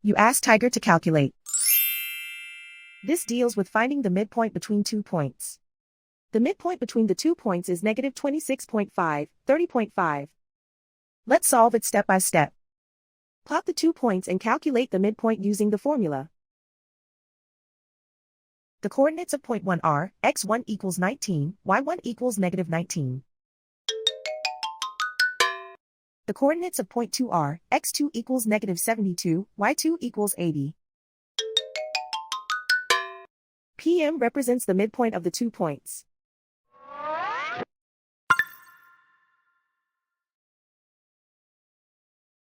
You ask Tiger to calculate. This deals with finding the midpoint between 2 points. The midpoint between the 2 points is negative 26.5, 30.5. Let's solve it step by step. Plot the 2 points and calculate the midpoint using the formula. The coordinates of point 1 are x1 equals 19, y1 equals negative 19. The coordinates of point 2 are x2 equals negative 72, y2 equals 80. PM represents the midpoint of the 2 points.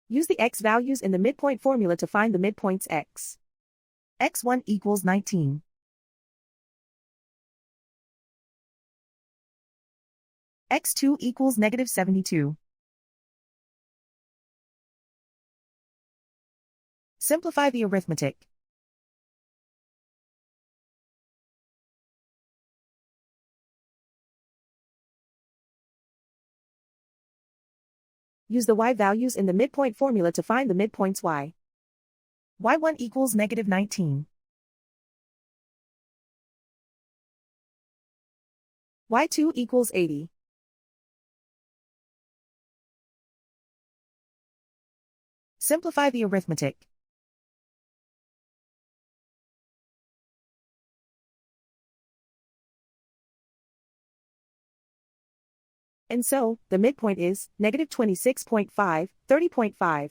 Use the x values in the midpoint formula to find the midpoints x. x1 equals 19. x2 equals negative 72. Simplify the arithmetic. Use the y values in the midpoint formula to find the midpoints y. y1 equals negative 19. y2 equals 80. Simplify the arithmetic. And so, the midpoint is negative 26.5, 30.5.